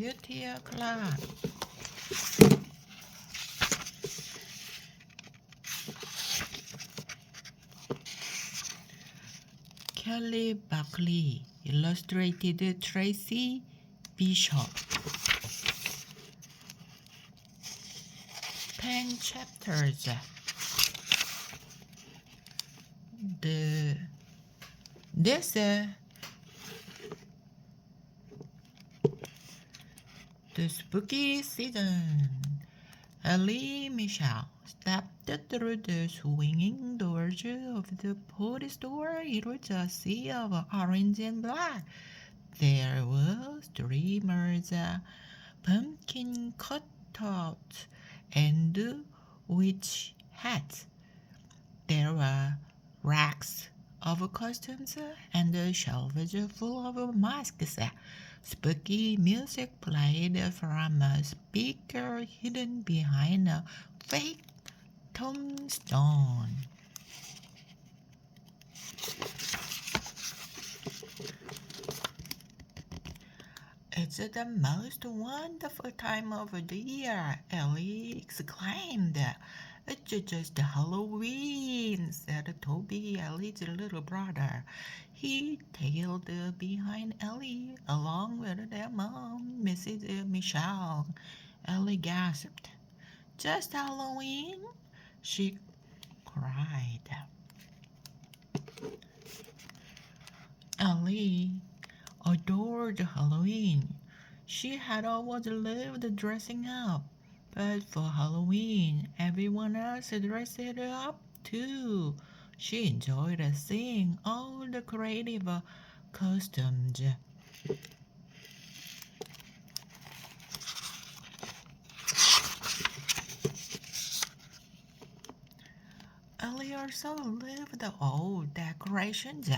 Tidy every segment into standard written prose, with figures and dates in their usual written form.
Cutie Club. Kelly Buckley illustrated Tracy Bishop. 10 chapters. The spooky season. Ellie Michelle stepped through the swinging doors of the party store. It was a sea of orange and black. There were streamers, pumpkin cutouts, and witch hats. There were racks of costumes and shelves full of masks. Spooky music played from a speaker hidden behind a fake tombstone. It's the most wonderful time of the year, Ellie exclaimed. It's just Halloween, said Toby, Ellie's little brother. He tailed behind Ellie, along with their mom, Mrs. Michelle. Ellie gasped. Just Halloween? She cried. Ellie adored Halloween. She had always loved dressing up. But for Halloween, everyone else dressed up too. She enjoyed seeing all the creative costumes. Ellie also loved the old decorations.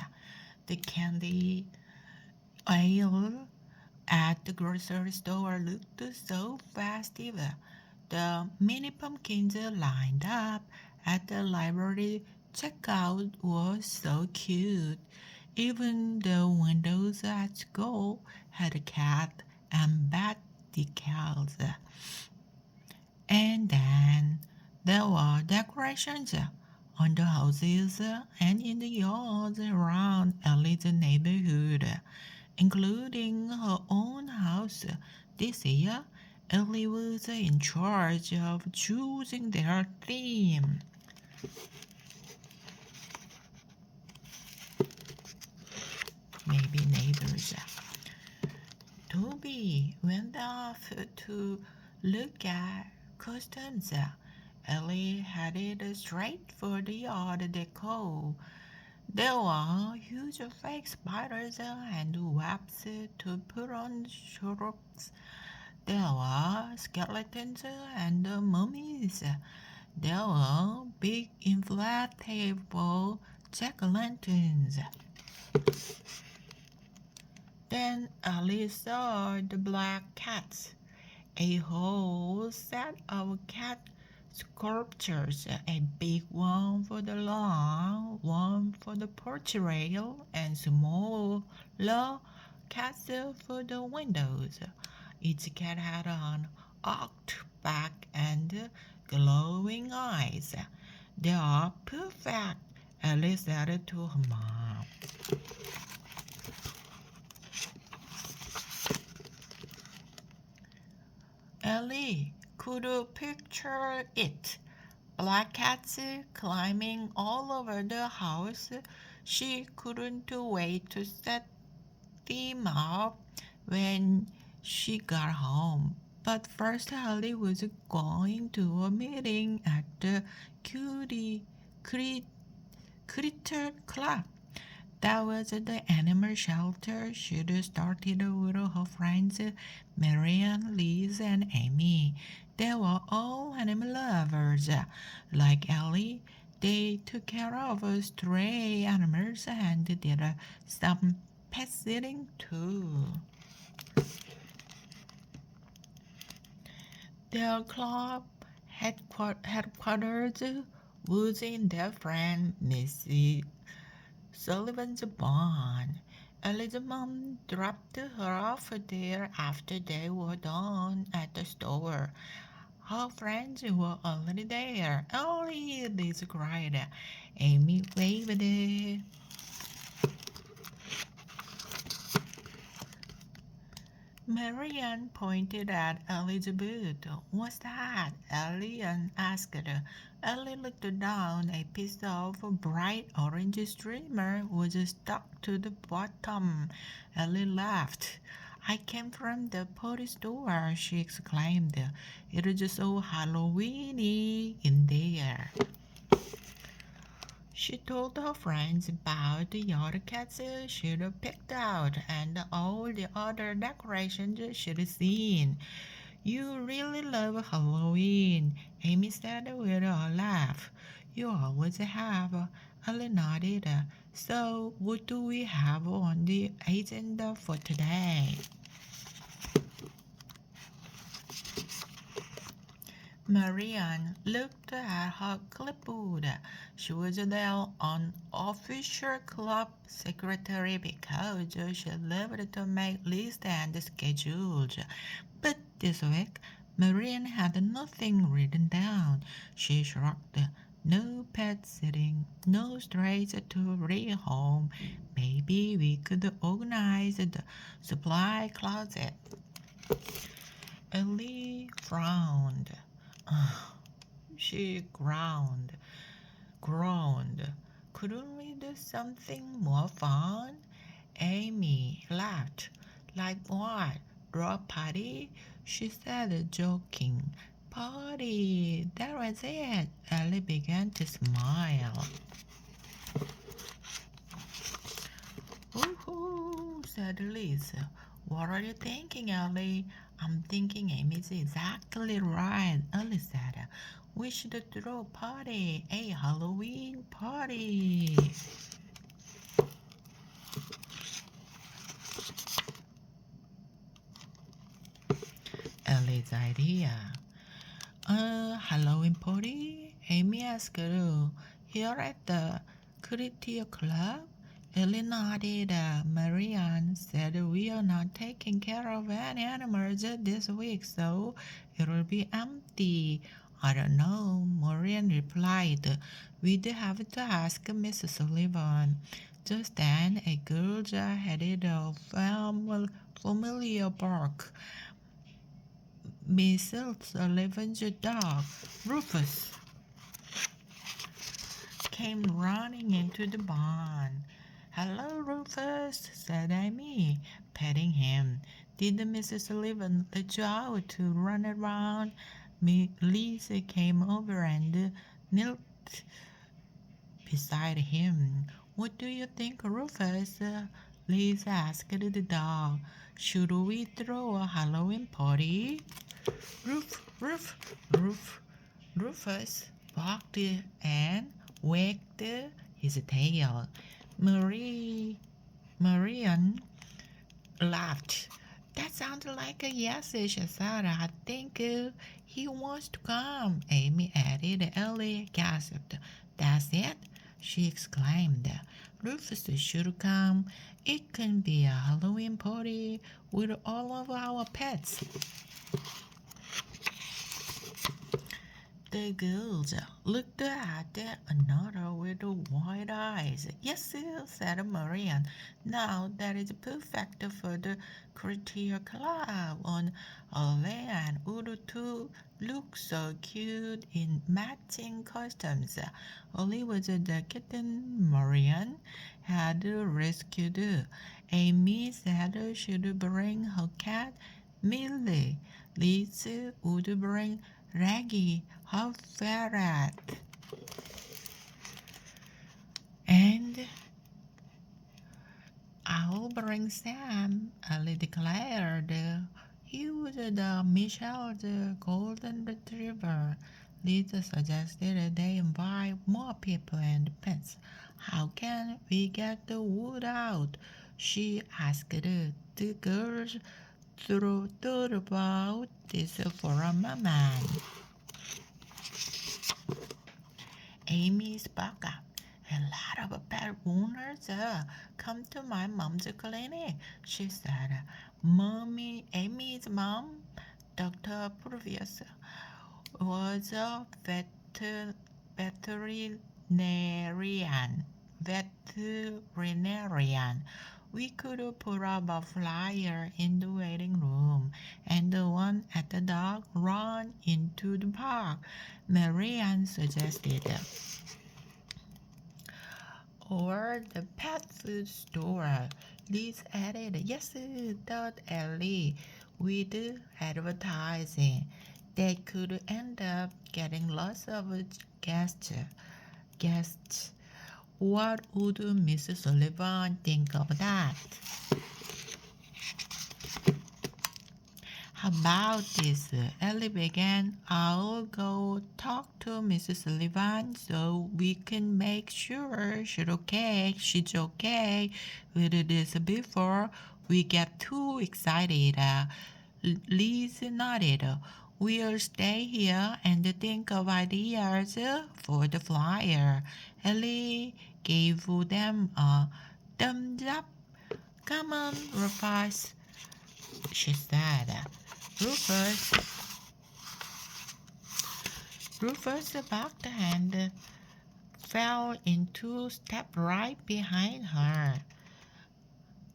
The candy aisle at the grocery store looked so festive. The mini pumpkins lined up at the library checkout was so cute. Even the windows at school had cat and bat decals. And then there were decorations on the houses and in the yards around Ellie's neighborhood, including her own house. This year, Ellie was in charge of choosing their theme. Maybe neighbors. Toby went off to look at costumes. Ellie headed straight for the yard decor. There were huge fake spiders and webs to put on shrubs. There were skeletons and mummies. There were big inflatable jack-o'-lanterns. Then Ellie saw the black cats, a whole set of cat sculptures, a big one for the lawn, one for the porch rail, and smaller cats for the windows. Each cat had an arched back and glowing eyes. They are perfect, Ellie said to her mom. Ellie could picture it. Black cats climbing all over the house. She couldn't wait to set them up when she got home. But first, Ellie was going to a meeting at the Critter Club. That was the animal shelter she'd started with her friends Marianne, Liz, and Amy. They were all animal lovers. Like Ellie, they took care of stray animals and did some pet sitting too. Their club headquarters was in their friend Missy Sullivan's barn. Ellie's mom dropped her off there after they were done at the store. Her friends were already there. Ellie, Liz cried. Amy waved. Marianne pointed at Ellie's boot. What's that? Elian asked. Ellie looked down. A piece of bright orange streamer was stuck to the bottom. Ellie laughed. I came from the potty store, she exclaimed. It was so Halloweeny in there. She told her friends about the other cats she'd picked out and all the other decorations she'd seen. You really love Halloween, Amy said with a laugh. You always have. Ellie nodded. So, what do we have on the agenda for today? Marianne looked at her clipboard. She was the unofficial club secretary because she loved to make lists and schedules. But this week, Marianne had nothing written down. She shrugged. No pet sitting, no strays to rehome. Maybe we could organize the supply closet. Ellie frowned. She groaned. Couldn't we do something more fun? Amy laughed. Like what? Draw party? She said, joking. Party! That was it. Ellie began to smile. Woohoo! Said Liz. What are you thinking, Ellie? I'm thinking Amy's exactly right, Ellie said. We should throw a party, a Halloween party. Ellie's idea. A Halloween party? Amy asked. Here at the Critical Club? Ellie nodded. Marianne said we are not taking care of any animals this week, so it'll be empty. I don't know, Marianne replied. We'd have to ask Miss Sullivan. Just then, a girl headed a familiar bark. Miss Sullivan's dog, Rufus, came running into the barn. Hello, Rufus, said Amy, petting him. Did Mrs. Sullivan let you out to run around? Lisa came over and knelt beside him. What do you think, Rufus? Lisa asked the dog. Should we throw a Halloween party? Rufus barked and wagged his tail. Marian laughed. That sounds like a yes, she said. I think he wants to come. Amy added. Ellie gasped. That's it, she exclaimed. Rufus should come. It can be a Halloween party with all of our pets. The girls looked at another with wide eyes. Yes, said Marianne. Now that is perfect for the Criteria Club on Olay and Udo too look so cute in matching costumes. Ollie was the kitten Marianne had rescued. Amy said she'd bring her cat Millie. Liz would bring Raggy, her ferret. And I'll bring Sam, Ellie declared. He was the Michelle's golden retriever. Lisa suggested they invite more people and pets. How can we get the word out? She asked. The girls thought about this for a moment. Amy spoke up. A lot of pet owners come to my mom's clinic, she said. Mommy, Amy's mom, Dr. Purvis, was a veterinarian. Veterinarian. We could put up a flyer in the waiting room, and the one at the dog run into the park, Marianne suggested. Or the pet food store, Liz added. Yes, thought Ellie. With advertising, they could end up getting lots of guests. Guests. What would Mrs. Sullivan think of that? How about this? Ellie began. I'll go talk to Mrs. Sullivan so we can make sure she's okay. She's okay with this before we get too excited. Liz nodded. We'll stay here and think of ideas for the flyer. Ellie gave them a thumbs up. Come on, Rufus, she said. Rufus backed and fell into step right behind her.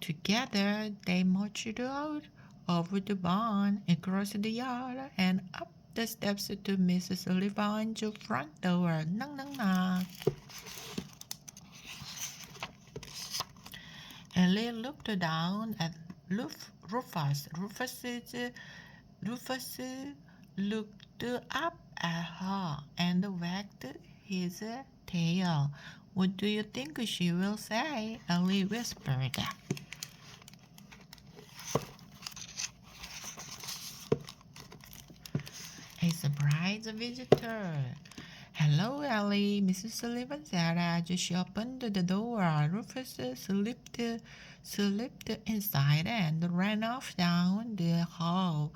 Together they marched out over the barn, across the yard, and up the steps to Mrs. Sullivan's front door. Knock, knock, knock. Ellie looked down at Rufus. Rufus looked up at her and wagged his tail. What do you think she will say? Ellie whispered. A surprise visitor. Hello, Ellie, Mrs. Sullivan said as she opened the door. Rufus slipped inside and ran off down the hall.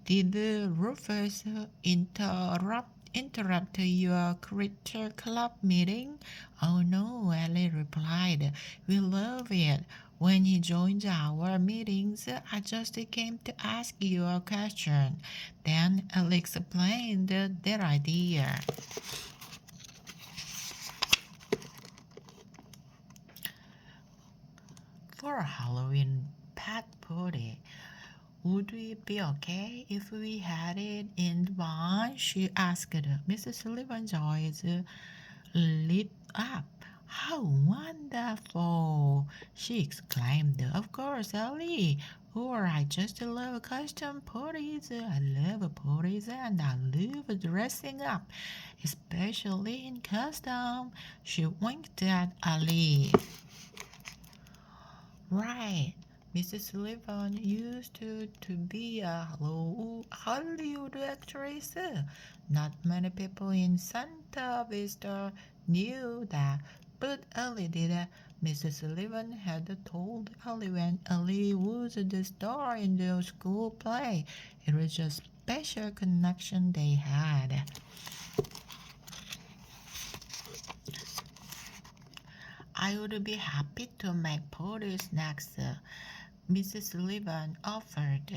Did Rufus interrupt your Critter Club meeting? Oh no, Ellie replied. We love it. When he joins our meetings, I just came to ask you a question. Then Ellie explained their idea. For a Halloween pet party, would it be okay if we had it in the barn? She asked. Mrs. Sullivan's eyes lit up. How wonderful! She exclaimed. Of course, Ellie. Or I just love custom parties. I love parties and I love dressing up, especially in custom. She winked at Ellie. Right. Mrs. Sullivan used to be a Hollywood actress. Not many people in Santa Vista knew that, but Ellie did. Mrs. Sullivan had told Ellie when Ellie was the star in the school play. It was a special connection they had. I would be happy to make pottery snacks, Mrs. Sullivan offered.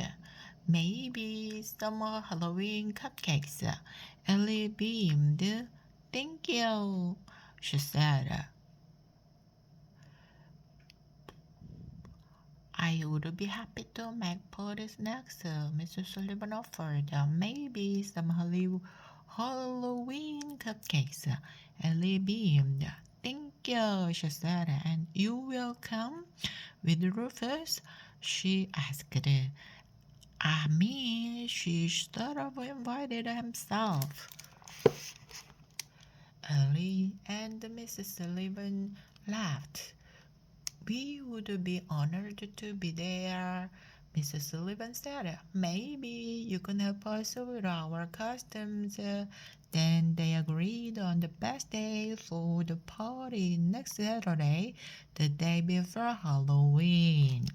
Maybe some Halloween cupcakes. Ellie beamed. Thank you, she said. I would be happy to make pottery snacks, Mrs. Sullivan offered. Maybe some Halloween cupcakes. Ellie beamed. Thank you, she said. And you will come with Rufus? She asked. I mean, she should have invited himself. Ellie and Mrs. Sullivan laughed. We would be honored to be there, Mrs. Sullivan said. Maybe you can help us with our customs. Then they agreed on the best day for the party next Saturday, the day before Halloween.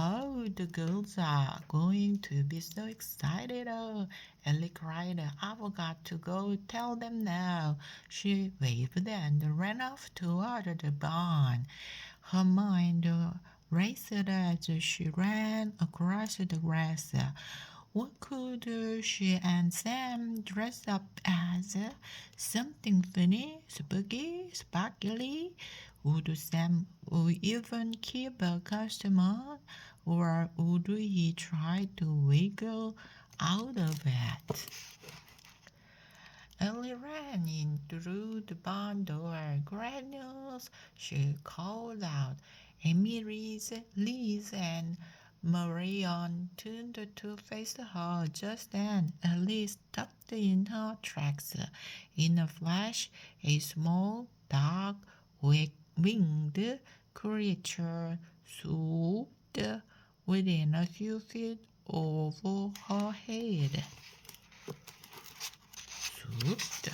Oh, the girls are going to be so excited. Oh, Ellie cried. I forgot to go tell them now. She waved and ran off toward the barn. Her mind raced as she ran across the grass. What could she and Sam dress up as? Something funny, spooky, sparkly? Would Sam even keep a costume on? Or would he try to wiggle out of it? Ellie ran in through the barn door. "Great news!" she called out. Amy, Liz, and Marion turned to face her. Just then, Ellie stopped in her tracks. In a flash, a small, dark, winged creature swooped within a few feet over her head. Swooped.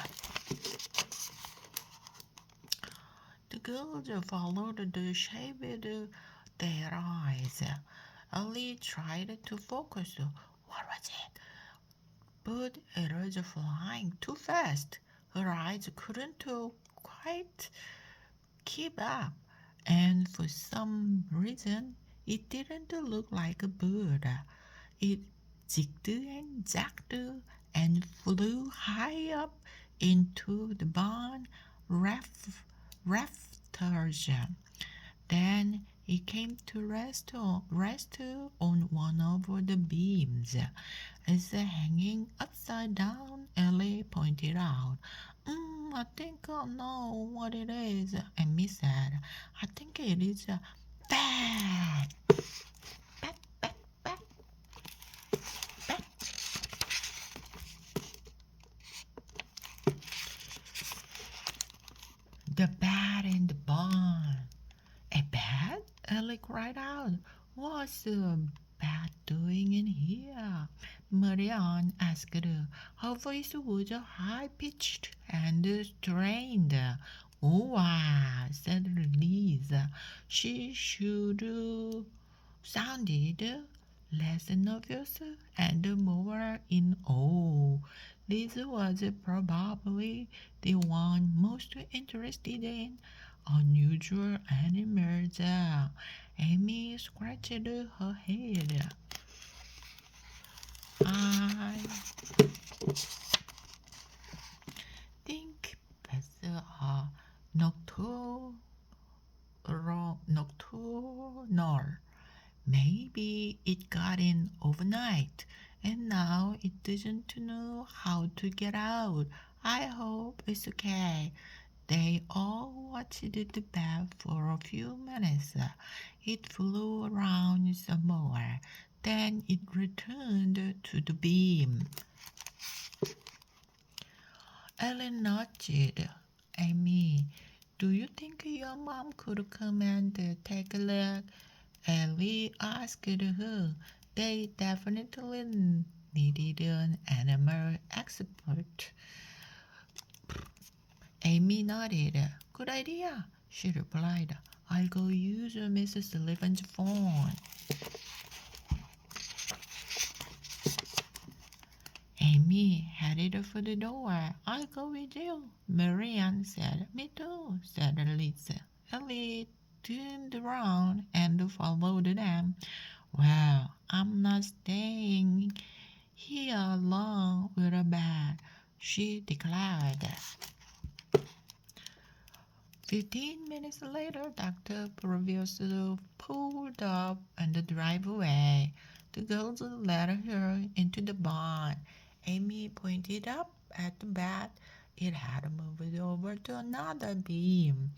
The girls followed the shape with their eyes. Ellie tried to focus. What was it? But it was flying too fast. Her eyes couldn't quite keep up, and for some reason, it didn't look like a bird. It zigged and zagged and flew high up into the barn rafters. Then it came to rest on one of the beams. It's hanging upside down, Ellie pointed out. I think I know what it is, Amy said. I think it is a bat. Bat, bat, bat, bat. The bat in the barn. A bat? Ellie cried out. What's the bat doing in here? Marianne asked. Her voice was high-pitched and strained. Oh, wow, said Liz. She should sounded less nervous and more in awe. Liz was probably the one most interested in unusual animals. Amy scratched her head. I think that's a nocturnal. Maybe it got in overnight and now it doesn't know how to get out. I hope it's okay. They all watched the bat for a few minutes. It flew around some more. Then it returned to the beam. Ellen nudged Amy. Do you think your mom could come and take a look? Ellie asked her. They definitely needed an animal expert. Amy nodded. Good idea, she replied. I'll go use Mrs. Sullivan's phone. Amy headed for the door. I'll go with you, Marianne said. Me too, said Liz. Ellie turned around and followed them. Well, I'm not staying here long with a bat, she declared. 15 minutes later, Dr. Previous pulled up in the driveway. The girls led her into the barn. Amy pointed up at the bat. It had moved over to another beam.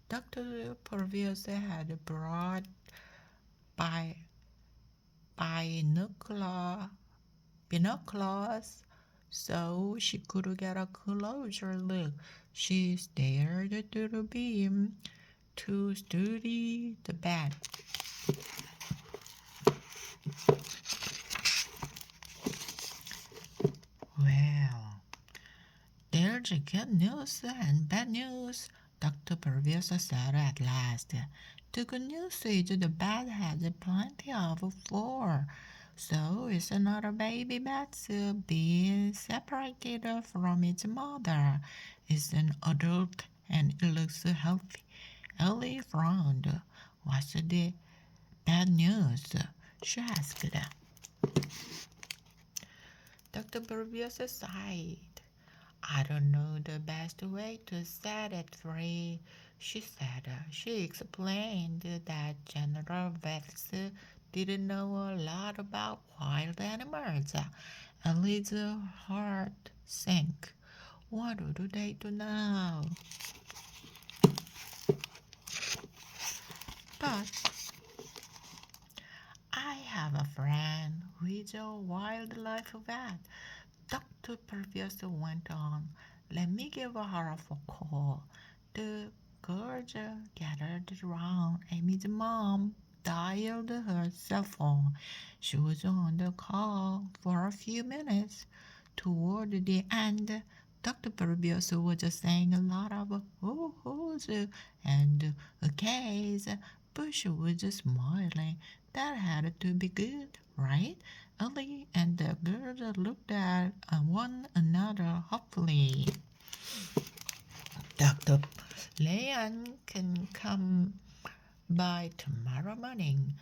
Dr. Previous had brought binoculars so she could get a closer look. She stared through the beam to study the bat. Well, there's good news and bad news, Dr. Pervious said at last. The good news is the bat has plenty of fur, so it's another baby bat being separated from its mother. It's an adult and it looks healthy. Ellie frowned. What's the bad news? She asked. Dr. Burbius sighed. I don't know the best way to set it free, she said. She explained that general vets didn't know a lot about wild animals. Ellie's heart sank. What do they do now? But I have a friend who is a wildlife vet. Dr. Purvis went on. Let me give her a call. The girls gathered around Amy's mom, dialed her cell phone. She was on the call for a few minutes. Toward the end, Dr. Purvis was saying a lot of oh-ho's and okays, but she was smiling. That had to be good, right? Ellie and the girls looked at one another hopefully. Dr. Leon can come by tomorrow morning,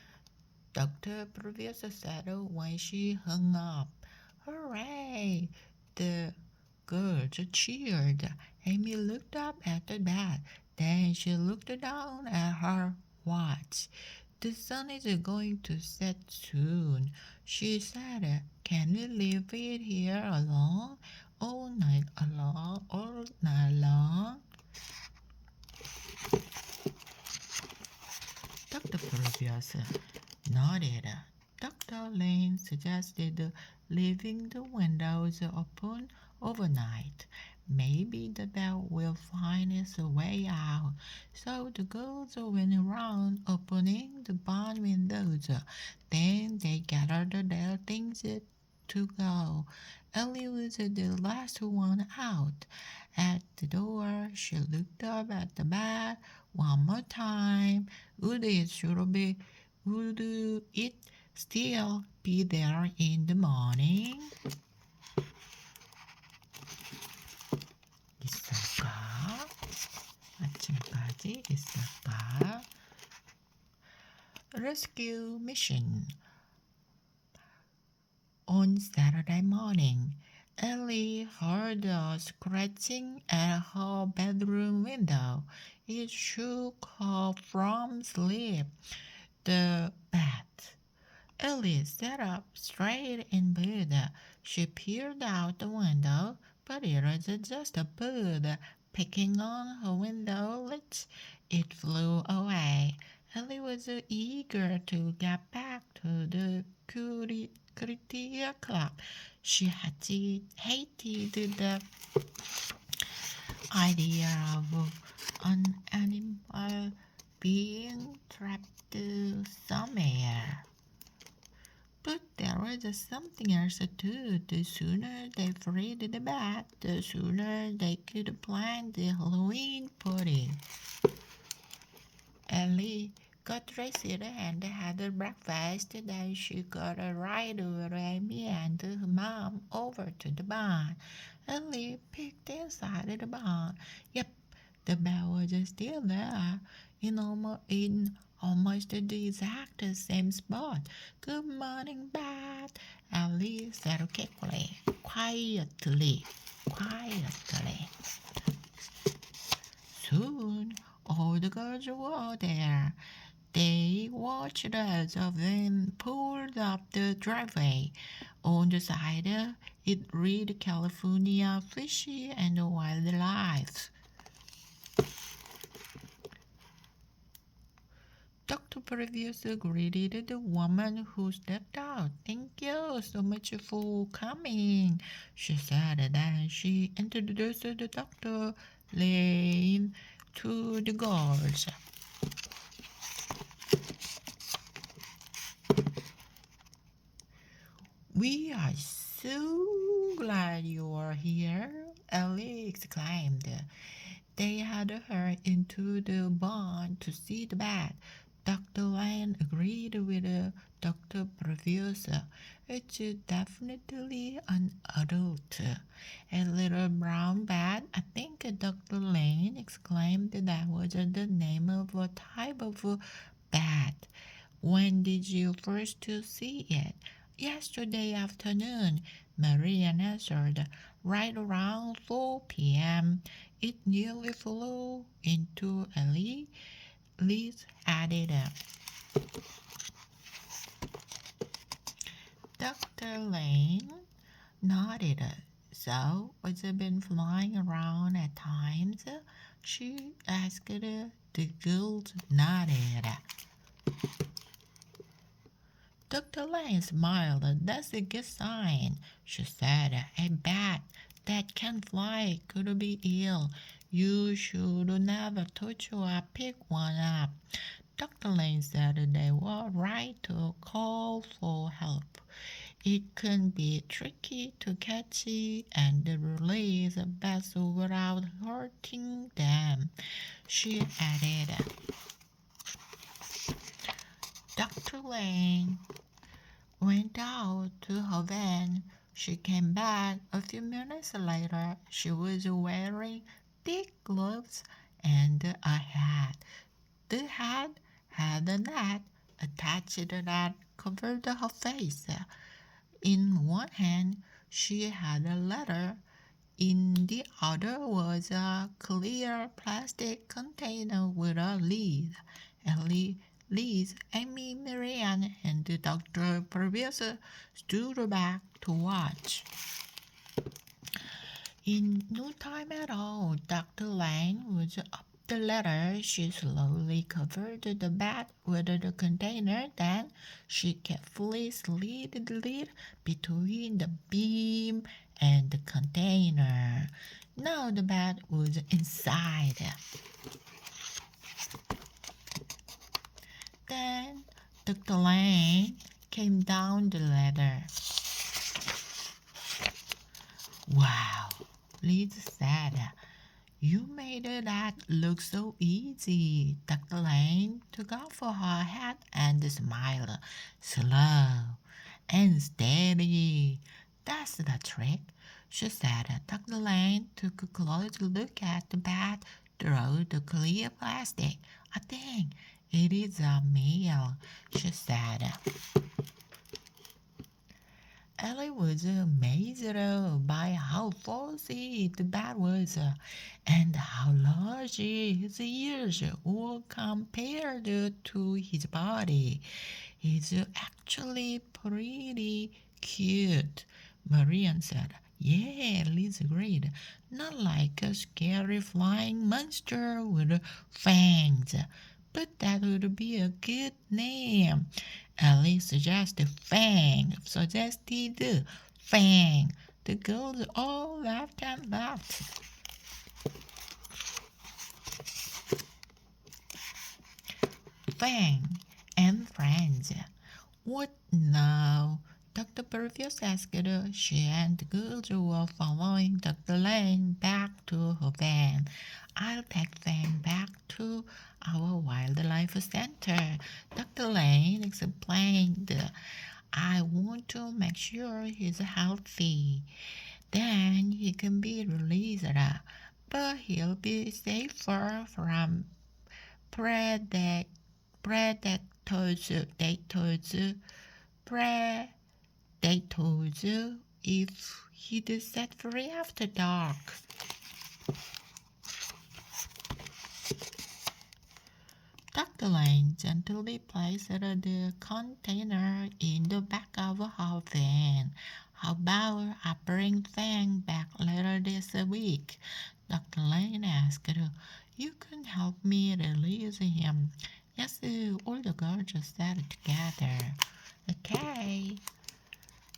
Dr. Purvis said when she hung up. Hooray! The girls cheered. Amy looked up at the bed. Then she looked down at her watch. The sun is going to set soon, she said. Can we leave it here alone? All night long? Dr. Purvis nodded. Dr. Lane suggested leaving the windows open overnight. Maybe the bell will find its way out. So the girls went around opening the barn windows. Then they gathered their things to go. Ellie was the last one out. At the door, she looked up at the bed one more time. Would it still be there in the morning? 있을까? 아침까지 있을까? Rescue mission. On Saturday morning, Ellie heard a scratching at her bedroom window. It shook her from sleep. The bat. Ellie sat up straight in bed. She peered out the window, but it was just a bird picking on her window ledge. It flew away. Ellie was eager to get back to the Critia Club. She hated the idea of an animal being trapped somewhere. But there was something else too. The sooner they freed the bat, the sooner they could plan the Halloween party. Ellie got dressed and had breakfast. Then she got a ride with Amy and her mom over to the barn. Ellie peeked inside the barn. Yep, the bell was still there in almost the exact same spot. Good morning, Bat, Ellie said quietly. Soon, all the girls were there. They watched as a van pulled up the driveway. On the side, it read California Fishy and Wildlife. Dr. Previous greeted the woman who stepped out. Thank you so much for coming, she said. Then she introduced Dr. Lane to the girls. We are so glad you are here, Ellie exclaimed. They had her into the barn to see the bat. Dr. Lane agreed with Dr. Previous. It's definitely an adult. A little brown bat. I think Dr. Lane exclaimed that was the name of a type of bat. When did you first see it? Yesterday afternoon, Marian answered. Right around 4 p.m. It nearly flew into Ellie. Liz added. Dr. Lane nodded. So, has it been flying around at times? She asked. The girls nodded. Dr. Lane smiled. That's a good sign, she said. A bat that can fly could be ill. You should never touch or pick one up. Dr. Lane said they were right to call for help. It can be tricky to catch and release bats without hurting them, she added. Dr. Lane went out to her van. She came back a few minutes later. She was wearing thick gloves and a hat. The hat had a net attached that covered her face. In one hand, she had a letter. In the other was a clear plastic container with a lid. Ellie, Liz, Amy, Marianne, and Dr. Purvis stood back to watch. In no time at all, Dr. Lane was up the ladder. She slowly covered the bat with the container. Then she carefully slid the lid between the beam and the container. Now the bat was inside. Then Dr. Lane came down the ladder. Wow, Liz said. You made that look so easy. Dr. Lane took off her hat and smiled. Slow and steady. That's the trick, she said. Dr. Lane took a close look at the bat through the clear plastic. I think it is a male, she said. Ellie was amazed by how fuzzy the bat was and how large his ears were compared to his body. He's actually pretty cute, Marian said. Yeah, Liz agreed. Not like a scary flying monster with fangs, but that would be a good name. Ellie suggested Fang. The girls all laughed and laughed. Fang and friends. What now? Dr. Purvis asked. She and the girls were following Dr. Lane back to her van. I'll take Fang back to our wildlife center. Dr. Lane explained. I want to make sure he's healthy. Then he can be released, but he'll be safer from predators, predators if he's set free after dark. Dr. Lane gently placed the container in the back of her van. How about I bring Fang back later this week? Dr. Lane asked. You can help me release him. Yes, all the girls said together. Okay.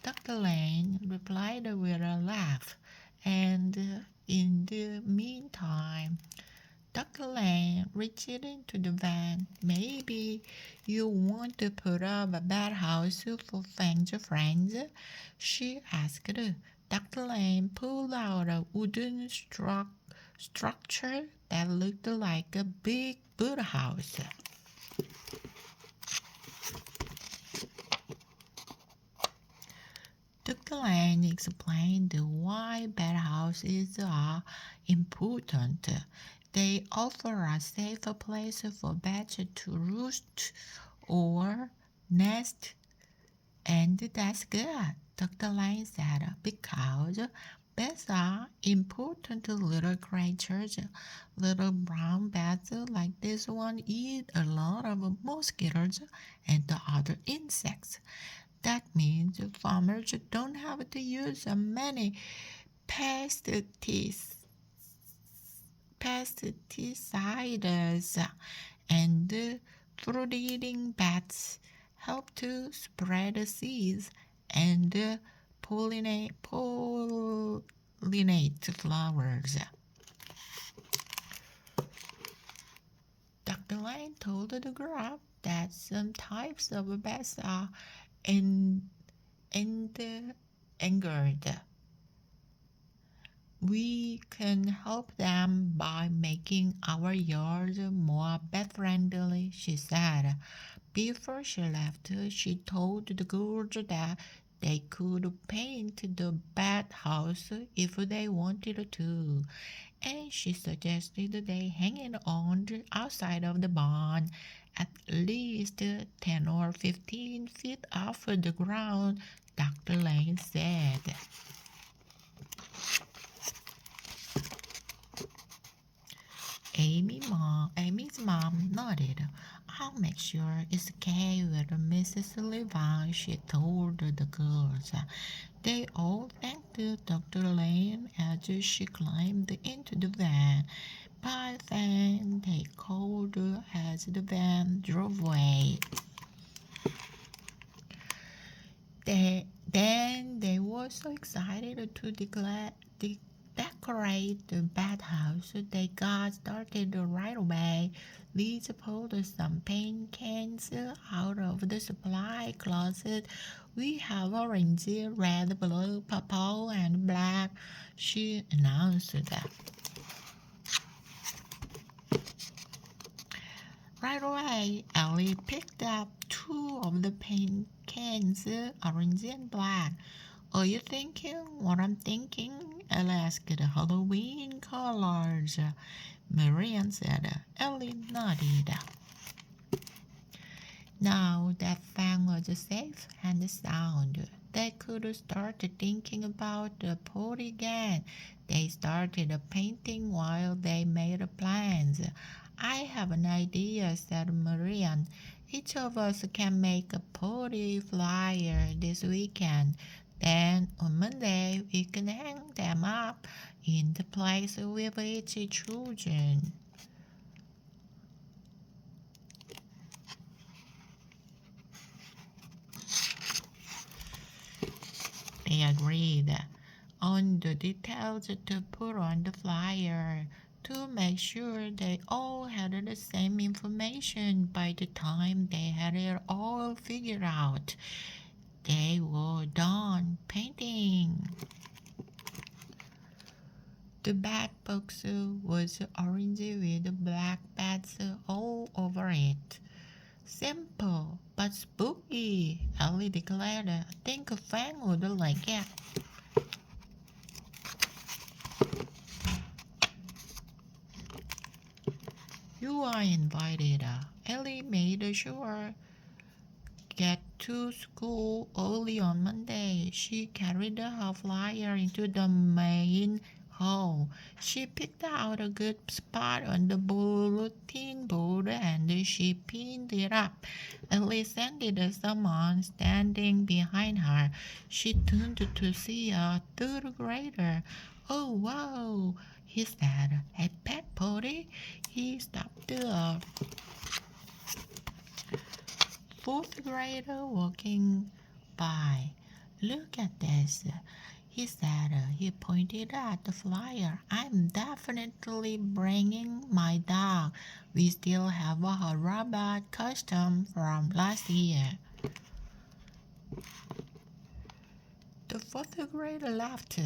Dr. Lane replied with a laugh. And in the meantime, Dr. Lane reached into the van. Maybe you want to put up a bad house for Fang's friends? She asked. Dr. Lane pulled out a wooden structure that looked like a big birdhouse. Dr. Lane explained why bathhouses are important. They offer a safer place for bats to roost or nest, and that's good, Dr. Lane said, because bats are important little creatures. Little brown bats like this one eat a lot of mosquitoes and other insects. That means farmers don't have to use many pesticides, pesticides and fruit-eating bats help to spread the seeds and pollinate flowers. Dr. Lane told the group that some types of bats are angered. We can help them by making our yards more pet-friendly, she said. Before she left, she told the girls that they could paint the bathhouse if they wanted to, and she suggested they hang it on the outside of the barn, at least 10 or 15 feet off the ground, Dr. Lane said. Amy's mom nodded. I'll make sure it's okay with Mrs. Sullivan, she told the girls. They all thanked Dr. Lane as she climbed into the van. By then, they called as the van drove away. They were so excited to decorate the bathhouse. They got started right away. Liz pulled some paint cans out of the supply closet. We have orange, red, blue, purple, and black, she announced. Right away, Ellie picked up 2 of the paint cans, orange and black. Are you thinking what I'm thinking? Ellie asked. Halloween colors. Marianne said. Ellie nodded. Now that Fang was safe and sound, they could start thinking about the party again. They started painting while they made plans. I have an idea, said Marianne. Each of us can make a party flyer this weekend. Then on Monday we can hang them up in the place with each children. They agreed on the details to put on the flyer to make sure they all had the same information by the time they had it all figured out. They were done painting. The bat box was orange with black bats all over it. Simple but spooky, Ellie declared. I think Fang would like it. You are invited. Ellie made sure get to school early on Monday. She carried her flyer into the main hall. She picked out a good spot on the bulletin board and she pinned it up. Ellie scented someone standing behind her. She turned to see a 3rd grader. Oh, wow, he said. A pet party? He stopped a 4th grader walking by. Look at this, he said. He pointed at the flyer. I'm definitely bringing my dog. We still have a robot costume from last year. The 4th grader laughed.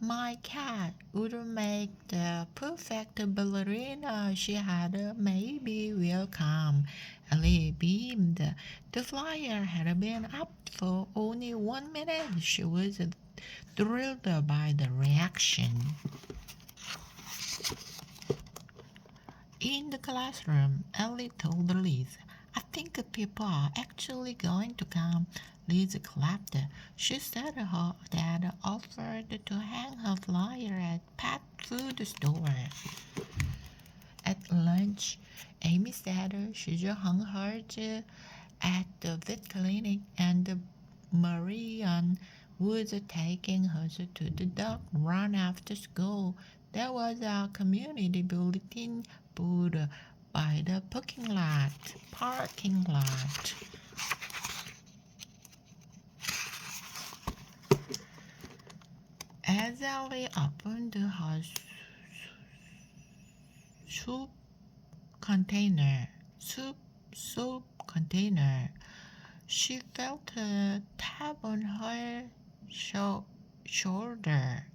My cat would make the perfect ballerina, she had. Maybe we'll come. Ellie beamed. The flyer had been up for only 1 minute. She was thrilled by the reaction. In the classroom, Ellie told Liz, "I think people are actually going to come." Liz clapped. She said her dad offered to hang her flyer at pet food store. At lunch, Amy said she hung hers at the vet clinic and Marianne was taking hers to the dog run after school. There was a community bulletin board by the parking lot. As Ellie opened her soup container, she felt a tap on her shoulder.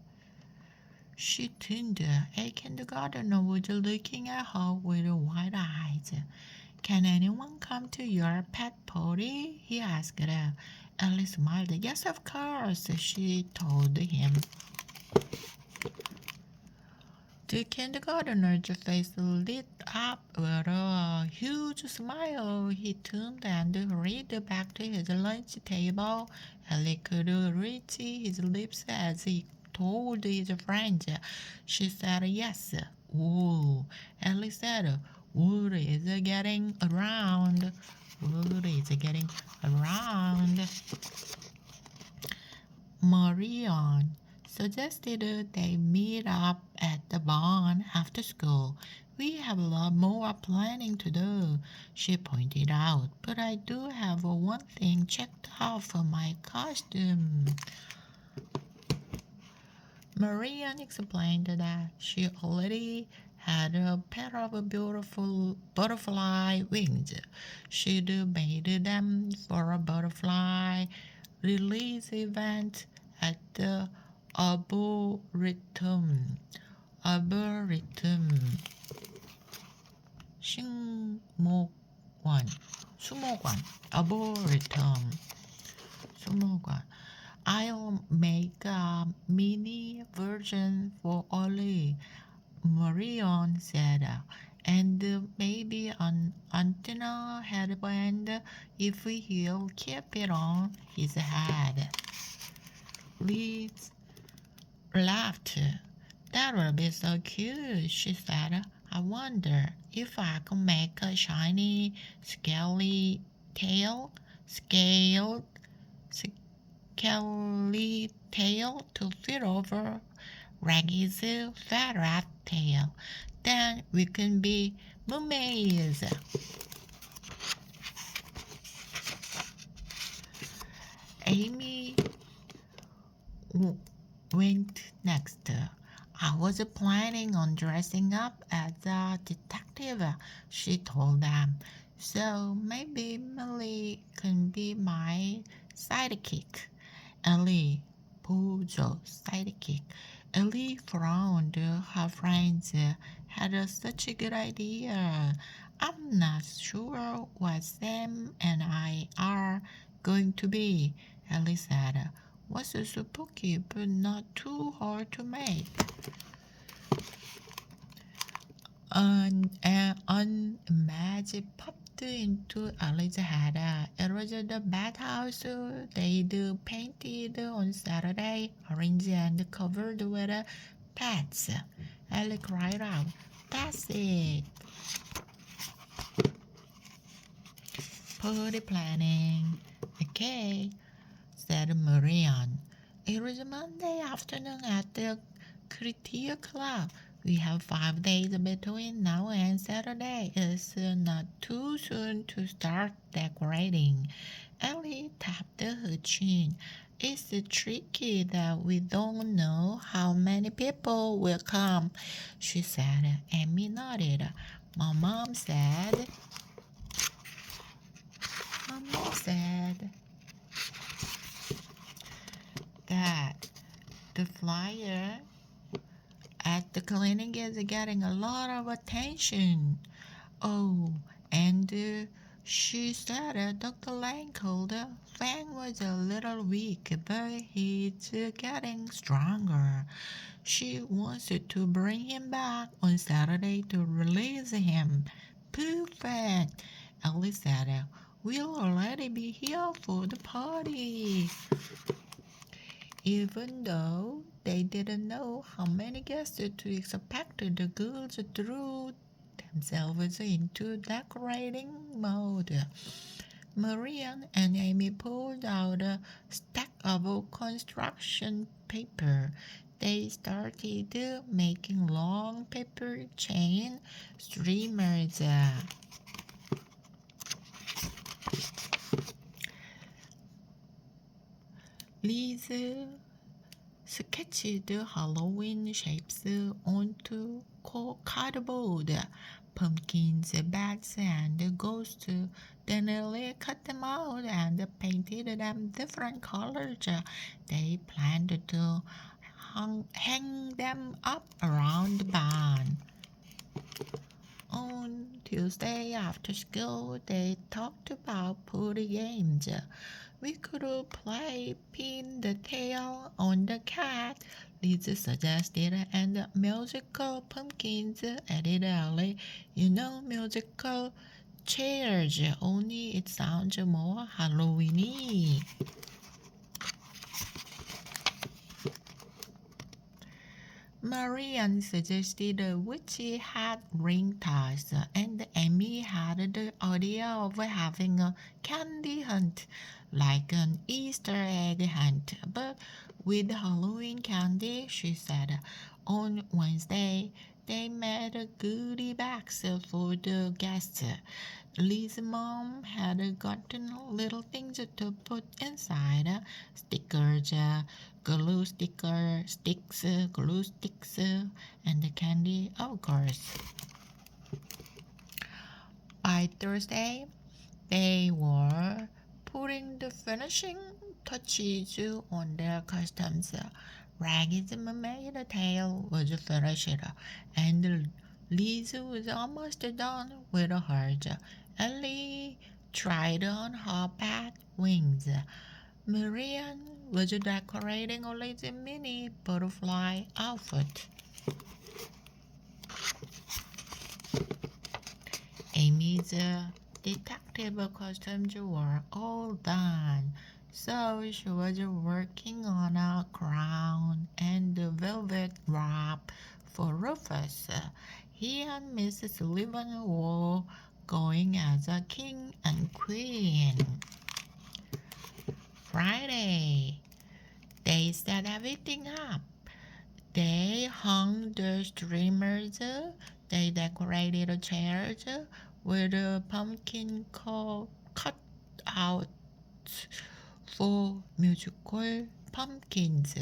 She turned. A kindergartner was looking at her with wide eyes. "Can anyone come to your pet party?" he asked. Ellie smiled. "Yes, of course," she told him. The kindergartner's face lit up with a huge smile. He turned and hurried back to his lunch table. Ellie could reach his lips as he told his friends. She said yes. "Whoa," Ellie said. "Word is getting around. Word is getting around." Marianne suggested they meet up at the barn after school. "We have a lot more planning to do," she pointed out, "but I do have one thing checked off for my costume." Marianne explained that she already had a pair of beautiful butterfly wings. She'd made them for a butterfly release event at the Arboretum. 수목원, Arboretum, 수목원. "I'll make a mini version for Ollie," Marion said, "and maybe an antenna headband if he'll keep it on his head." Liz laughed. "That would be so cute," she said. "I wonder if I could make a shiny, scaly tail to fit over Raggy's fat rat tail. Then we can be mermaids." Amy went next. "I was planning on dressing up as a detective," she told them. "So maybe Millie can be my sidekick." Ellie sidekick. Ellie frowned. Her friends had such a good idea. "I'm not sure what Sam and I are going to be," Ellie said. "Was spooky but not too hard to make." An image popped into Ellie's head. It was the bathhouse they'd painted on Saturday, orange and covered with pets. Ellie cried out, "That's it!" "Party planning." "Okay," said Marianne. It was Monday afternoon at the Critia Club. "We have 5 days between now and Saturday. It's not too soon to start decorating." Ellie tapped her chin. "It's tricky that we don't know how many people will come," she said. Amy nodded. My mom said that the flyer at the clinic is getting a lot of attention. "Oh, and She said Dr. Lane called Fang was a little weak, but he's getting stronger. She wants to bring him back on Saturday to release him. Perfect, Ellie said. We'll already be here for the party. Even though they didn't know how many guests to expect, the girls threw themselves into decorating mode. Marian and Amy pulled out a stack of construction paper. They started making long paper chain streamers. Liz sketched Halloween shapes onto cardboard, pumpkins, bats, and ghosts. Then Lily cut them out and painted them different colors. They planned to hang them up around the barn. On Tuesday after school, they talked about party games. We could play pin the tail on the cat, Liz suggested, and musical pumpkins, added Ellie. You know, musical chairs, only it sounds more Halloweeny. Marian suggested a witchy hat ring toss, and Amy had the idea of having a candy hunt, like an Easter egg hunt, but with Halloween candy, she said. On Wednesday, they made goodie bags for the guests. Liz's mom had gotten little things to put inside, stickers, glue sticks, and the candy, of course. By Thursday, they were putting the finishing touches on their costumes. Ragged's mermaid tail was finished, and Liz was almost done with hers. Ellie tried on her bat wings. Marian was decorating Ollie's mini butterfly outfit. Amy's detective costumes were all done, so she was working on a crown and a velvet wrap for Rufus. He and Mrs. Sullivan were going as a king and queen. Friday, they set everything up. They hung the streamers, they decorated chairs with pumpkin cut out for musical pumpkins.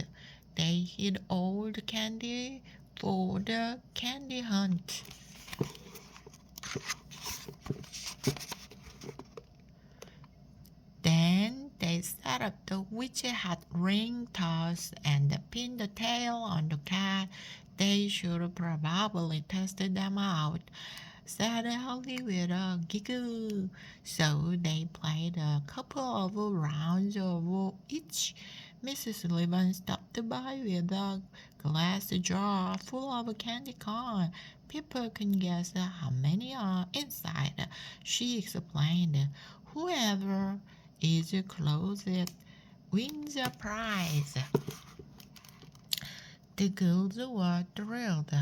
They hid all the candy for the candy hunt. Then they set up the witch hat ring toss and pinned the tail on the cat. They should probably test them out, said Ellie with a giggle. So they played a couple of rounds of each. Mrs. Sullivan stopped by with a glass jar full of candy corn. People can guess how many are inside. She explained, whoever is closest wins a prize. The girls were thrilled,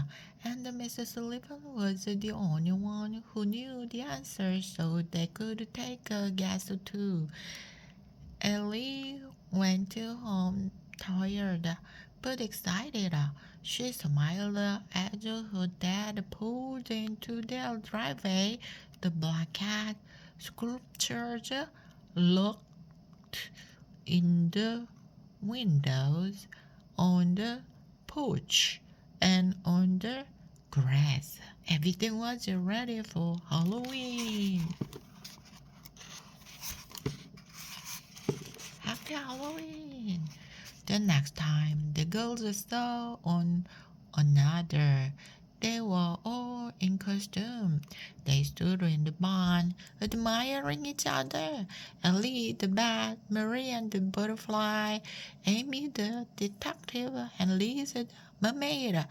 and Mrs. Sullivan was the only one who knew the answer, so they could take a guess too. Ellie went home tired but excited. She smiled as her dad pulled into their driveway. The black cat sculptures looked in the windows, on the porch, and on the grass. Everything was ready for Halloween. Happy Halloween! The next time the girls saw on another, They were all in costume. They stood in the barn, admiring each other. Ellie the bat, Marian the butterfly, Amy the detective, and Lisa the mermaid.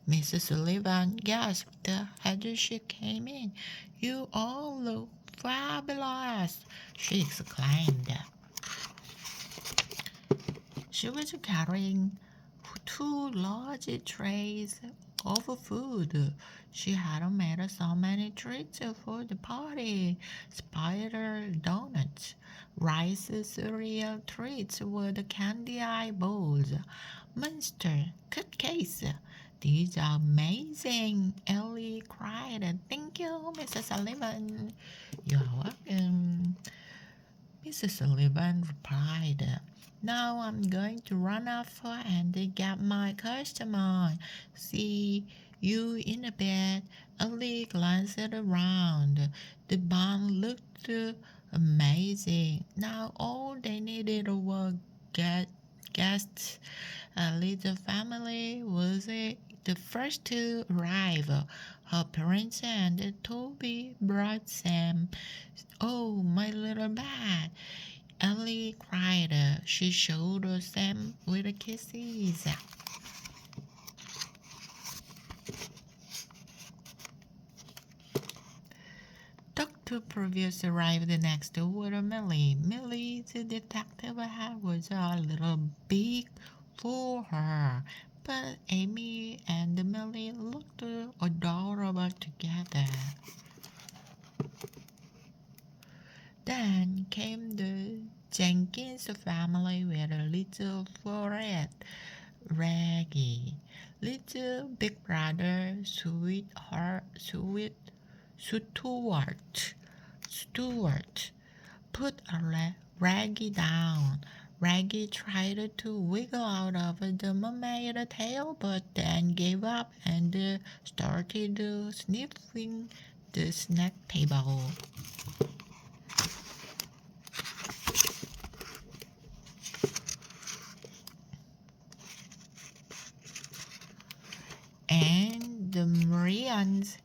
Mrs. Sullivan gasped as she came in. "You all look fabulous!" she exclaimed. She was carrying two large trays of food. She had made so many treats for the party: spider donuts, rice cereal treats with candy eyeballs, monster cupcakes. "These are amazing!" Ellie cried. "Thank you, Mrs. Sullivan." "You're welcome," Mrs. Sullivan replied. "Now I'm going to run off and get my customer. See you in a bit." Ali glanced around. The barn looked amazing. Now all they needed were guests. Ali's family was the first to arrive. Her parents and Toby brought Sam. "Oh, my little bat!" Ellie cried. She showed Sam with kisses. Dr. Previous arrived next with Millie. Millie, the detective, was a little big for her, but Amy and Millie looked adorable together. Then came the Jenkins family with a little forehead, Reggie, little big brother, Stuart, put Reggie down. Reggie tried to wiggle out of the mermaid tail, but then gave up and started sniffing the snack table. And the Marian's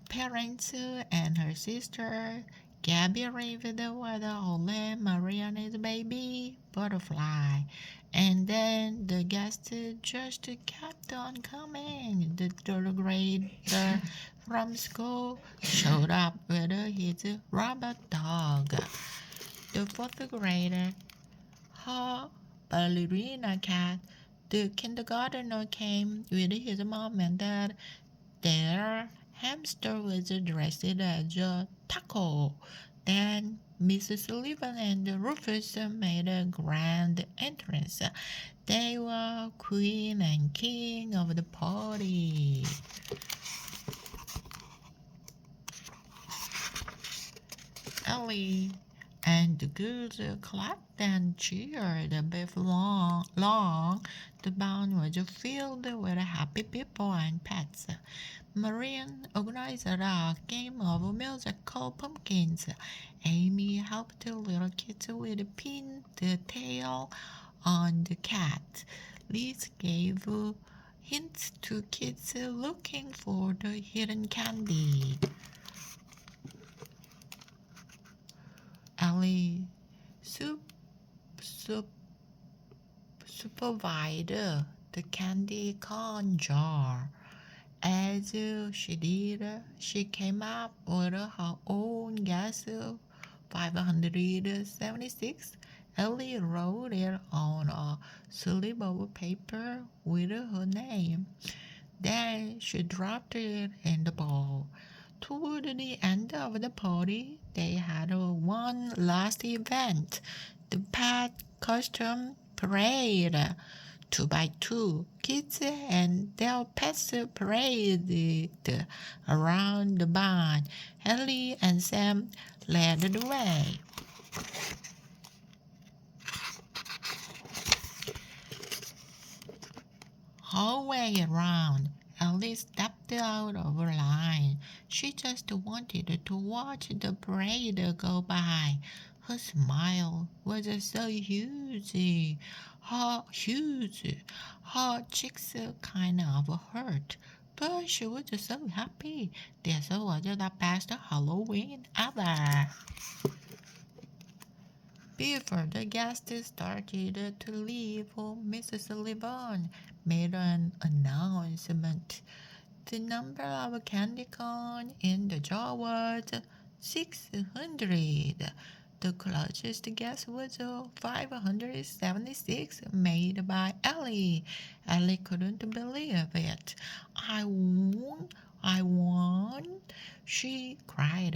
parents and her sister Gabby arrived with only Marian's baby butterfly. And then the guests just kept on coming. The third grader from school showed up with his robot dog. The fourth grader, her ballerina cat. The kindergartner came with his mom and dad. Their hamster was dressed as a taco. Then Mrs. Sullivan and Rufus made a grand entrance. They were queen and king of the party. Ellie and the girls clapped and cheered before long. The barn was filled with happy people and pets. Marian organized a game of musical pumpkins. Amy helped the little kids with pin the tail on the cat. Liz gave hints to kids looking for the hidden candy. Ellie supervised the candy corn jar. As she did, she came up with her own guess 576. Ellie wrote it on a slip of paper with her name. Then she dropped it in the bowl. Toward the end of the party, they had one last event, the pet costume parade. 2 by 2, kids and their pets paraded around the barn. Ellie and Sam led the way. Halfway around, Ellie stepped out of her line. She just wanted to watch the parade go by. Her smile was so huge, her cheeks kind of hurt, but she was so happy. This was the best Halloween ever. Before the guests started to leave, Mrs. Sullivan made an announcement. The number of candy corn in the jar was 600. The closest guess was 576 made by Ellie. Ellie couldn't believe it. I won! I won! She cried.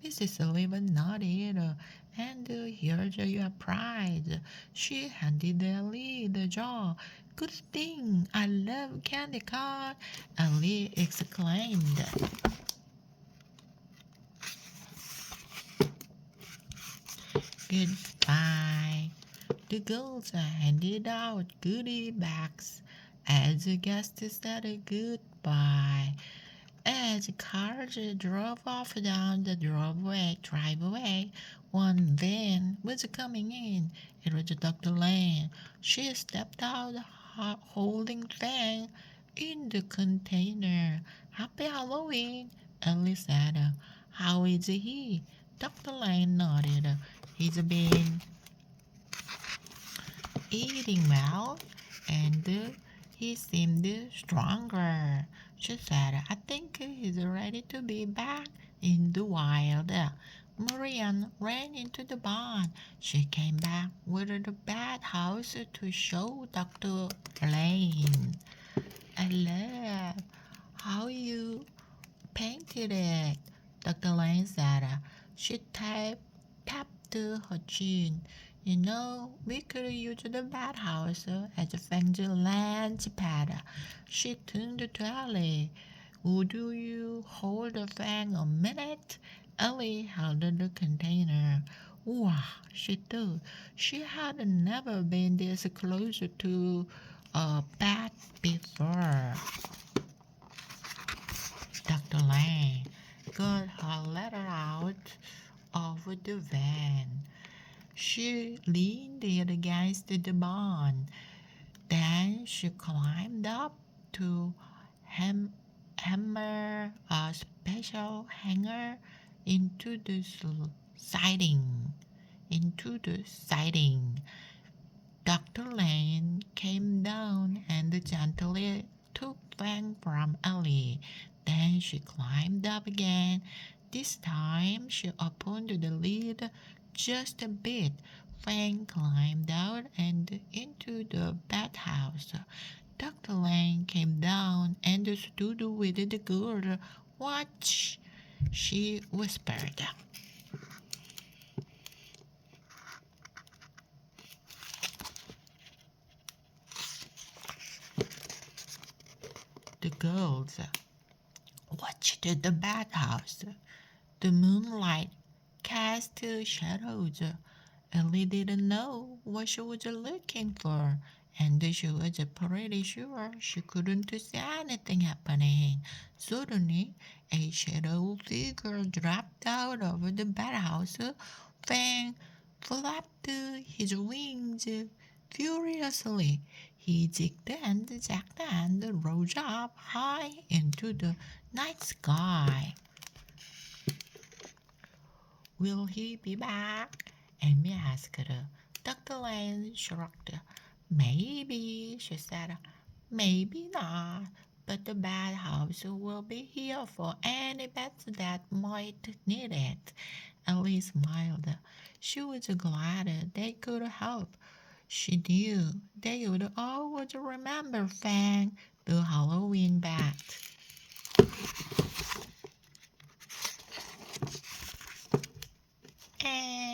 Mrs. Sullivan nodded. And here's your prize. She handed Ellie the jar. Good thing! I love candy corn! Ellie exclaimed. Goodbye. The girls handed out goodie bags as the guests said goodbye. As the cars drove off down the driveway, one van was coming in. It was Dr. Lane. She stepped out holding Fang in the container. Happy Halloween, Ellie said. How is he? Dr. Lane nodded. He's been eating well, and he seemed stronger. She said, I think he's ready to be back in the wild. Marianne ran into the barn. She came back with the bat house to show Dr. Lane. I love how you painted it, Dr. Lane said. She tapped her chin. You know, we could use the bathhouse as a fancy lunch pad. She turned to Ellie. Would you hold the fan a minute? Ellie held the container. Wow, she thought. She had never been this close to a bath before. Dr. Lane got her letter out of the van. She leaned it against the barn. Then she climbed up to hammer a special hanger into the siding. Dr. Lane came down and gently took Fang from Ellie. Then she climbed up again. This time she opened the lid just a bit. Fang climbed out and into the bathhouse. Dr. Lane came down and stood with the girl. Watch, she whispered. The girls watched the bathhouse. The moonlight cast shadows. Ellie didn't know what she was looking for, and she was pretty sure she couldn't see anything happening. Suddenly, a shadow figure dropped out of the bathhouse. Fang flapped his wings furiously. He zigged and zagged and rose up high into the night sky. Will he be back? Amy asked. Dr. Lane shrugged. Maybe, she said. Maybe not, but the bathhouse will be here for any pets that might need it. Ellie smiled. She was glad they could help. She knew they would always remember Fang, the Halloween bat. And